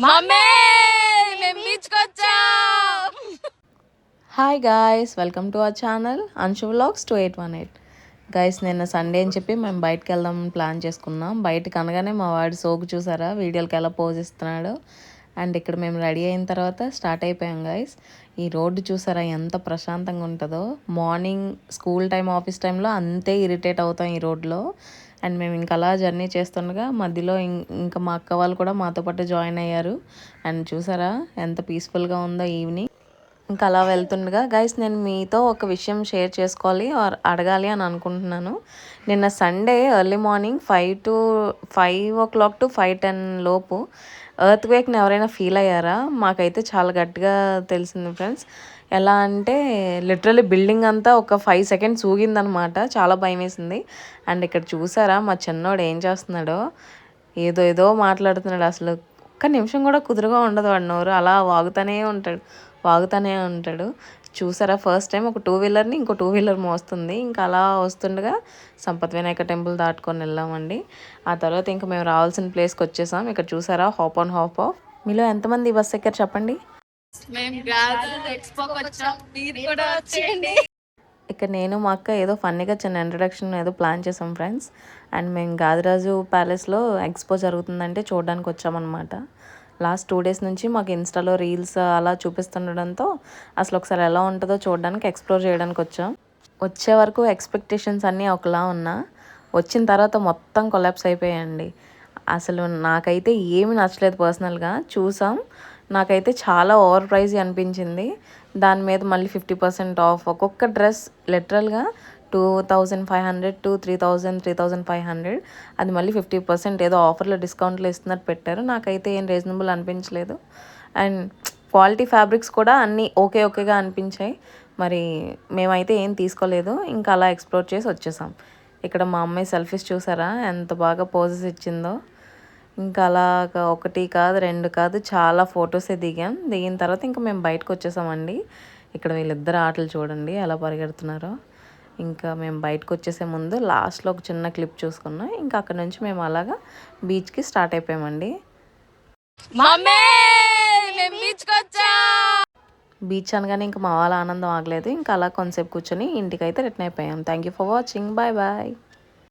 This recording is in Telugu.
మమ్మీ మేము బీచ్కి వచ్చాం. Hi guys, welcome to our channel Anshu vlogs 2818. Guys, నిన్న సండే అని చెప్పి మేము బయటకు వెళ్దాం ప్లాన్ చేసుకున్నాం. బయటకు అనగానే మా వాడు సోకు చూసారా, వీడియోలకి ఎలా పోజ్ ఇస్తున్నాడు. అండ్ ఇక్కడ మేము రెడీ అయిన తర్వాత స్టార్ట్ అయిపోయాం గైస్. ఈ రోడ్డు చూసారా ఎంత ప్రశాంతంగా ఉంటుందో. మార్నింగ్ స్కూల్ టైం, ఆఫీస్ టైంలో అంతే ఇరిటేట్ అవుతాం ఈ రోడ్లో. అండ్ మేము ఇంకా అలా జర్నీ చేస్తుండగా మధ్యలో ఇంకా మా అక్క వాళ్ళు కూడా మాతో పాటు జాయిన్ అయ్యారు. అండ్ చూసారా ఎంత పీస్ఫుల్గా ఉందో ఈవినింగ్. ఇంకా అలా వెళ్తుండగా గైస్, నేను మీతో ఒక విషయం షేర్ చేసుకోవాలి ఆర్ అడగాలి అని అనుకుంటున్నాను. నిన్న Sunday early morning 5 o'clock to 5:10 లోపు ఎర్త్ క్వేక్ని ఎవరైనా ఫీల్ అయ్యారా? మాకైతే చాలా గట్టిగా తెలిసింది ఫ్రెండ్స్. ఎలా అంటే లిటరల్లీ బిల్డింగ్ అంతా ఒక 5 seconds ఊగిందనమాట. చాలా భయం వేసింది. అండ్ ఇక్కడ చూసారా మా చిన్నోడు ఏం చేస్తున్నాడో, ఏదో మాట్లాడుతున్నాడు. అసలు ఒక్క నిమిషం కూడా కుదురుగా ఉండదు వాడు నోరు. అలా వాగుతూనే ఉంటాడు. చూసారా ఫస్ట్ టైం ఒక 2-wheelerని ఇంకో 2-wheeler మోస్తుంది. ఇంకా అలా వస్తుండగా సంపత్ వినాయక టెంపుల్ దాటుకొని వెళ్ళామండి. ఆ తర్వాత ఇంకా మేము రావాల్సిన ప్లేస్కి వచ్చేసాం. ఇక్కడ చూసారా హాప్ ఆన్ హాప్ ఆఫ్. మీలో ఎంతమంది బస్ ఎక్కారు చెప్పండి. ఇక్కడ నేను మా అక్క ఏదో ఫన్నీగా చిన్న ఇంట్రడక్షన్ ఏదో ప్లాన్ చేసాం ఫ్రెండ్స్. అండ్ మేము గాదిరాజు ప్యాలెస్లో ఎక్స్పో జరుగుతుందంటే చూడడానికి వచ్చామన్నమాట. లాస్ట్ 2 days నుంచి మాకు ఇన్స్టాలో రీల్స్ అలా చూపిస్తుండడంతో అసలు ఒకసారి ఎలా ఉంటుందో చూడడానికి, ఎక్స్ప్లోర్ చేయడానికి వచ్చాం. వచ్చే వరకు ఎక్స్పెక్టేషన్స్ అన్నీ ఒకలా ఉన్నా, వచ్చిన తర్వాత మొత్తం కొలాప్స్ అయిపోయాయండి. అసలు నాకైతే ఏమీ నచ్చలేదు పర్సనల్గా. చూసాం, నాకైతే చాలా ఓవర్ ప్రైజ్ అనిపించింది. దాని మీద మళ్ళీ 50% ఆఫ్. ఒక్కొక్క డ్రెస్ లిటరల్గా 2,500 to 3,000, 3,500. అది మళ్ళీ 50% ఏదో ఆఫర్లో డిస్కౌంట్లో ఇస్తున్నట్టు పెట్టారు. నాకైతే ఏం రీజనబుల్ అనిపించలేదు. అండ్ క్వాలిటీ ఫ్యాబ్రిక్స్ కూడా అన్నీ ఓకేగా అనిపించాయి. మరి మేమైతే ఏం తీసుకోలేదు. ఇంకా అలా ఎక్స్ప్లోర్ చేసి వచ్చేసాం. ఇక్కడ మా అమ్మాయి సెల్ఫీస్ చూసారా ఎంత బాగా పోజెస్ ఇచ్చిందో. ఇంకా అలాగా 1 కాదు 2 కాదు చాలా ఫొటోసే దిగిన తర్వాత ఇంకా మేము బయటకు వచ్చేసామండి. ఇక్కడ వీళ్ళిద్దరు ఆటలు చూడండి ఎలా పరిగెడుతున్నారో. ఇంకా మేము బయటకు వచ్చేసే ముందు లాస్ట్లో ఒక చిన్న క్లిప్ చూసుకున్నాం. ఇంకా అక్కడ నుంచి మేము అలాగా బీచ్కి స్టార్ట్ అయిపోయామండి. బీచ్ అనగానే ఇంకా మా వాళ్ళ ఆనందం ఆగలేదు. ఇంకా అలా కొంతసేపు కూర్చొని ఇంటికైతే రిటర్న్ అయిపోయాం. Thank you for watching. Bye.